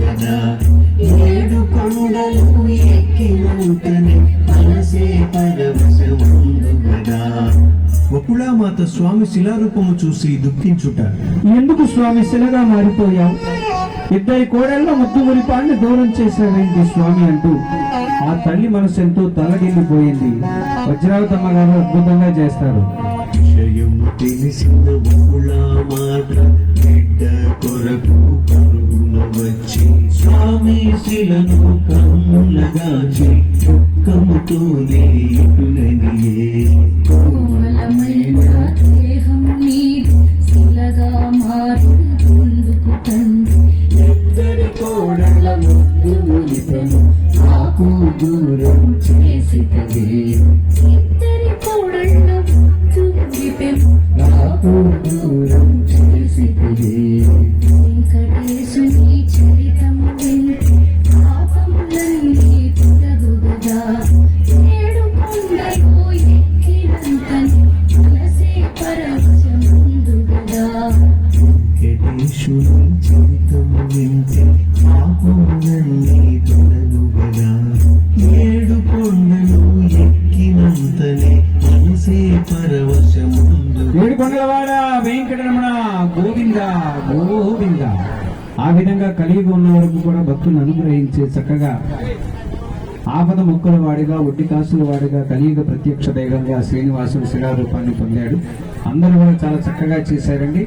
గదా ఏడు కొండలు ఎక్కినంతనే మనసే పరవశముందు గదా. వకుళామాత స్వామి శిలారూపము చూసి దుఃఖించుట. ఎందుకు స్వామి శిలగా మారిపోయావు? ఇద్దరి కోడల్లో ముద్దు మురిపాన్ని దూరం చేశావేంటి స్వామి అంటూ ఆ తల్లి మనసు ఎంతో తలడిల్లిపోయింది. వజ్రావతమ్మ గారు అద్భుతంగా చేస్తారు. విషయము తెలిసిన వకుళామాత బిడ్డ కొరకు పరుగున వచ్చి స్వామి శిలను కన్నులగాచి దుఃఖముతోనే ఇటుననియే. కోమలమైన దేహం నీది శిలగా మారుతుందుకు తండ్రి. ఇద్దరి కోడళ్ళ ముద్దు మురిపెను నాకు దూరం చేసితవే. ఇద్దరి కోడళ్ళ ముద్దు మురిపెను నాకు దూరం చేసితవే. వెంకటేశుని చరితము వింటే పాపములన్నీ తొలగుగదా. ఏడు కొండలు ఎక్కినంతనే మనసే పరవశముందుగదా. వెంకటేశుని చరితము వింటే పాపములన్నీ తొలగుగదా. ఏడు కొండలు ఎక్కినంతనే మనసే పరవశముందు. ఏడుకొండలవాడ వెంకటరమణ గోవింద గోవింద. ఆ విధంగా కలిగి ఉన్న వరకు కూడా భక్తులను అనుగ్రహించే చక్కగా ఆపద మొక్కల వాడిగా ఒడ్డి కాసుల వాడిగా కలియుగ ప్రత్యక్ష దైవంగా శ్రీనివాసుడు శిలారూపాన్ని పొందాడు. అందరూ కూడా చాలా చక్కగా చేశారండి.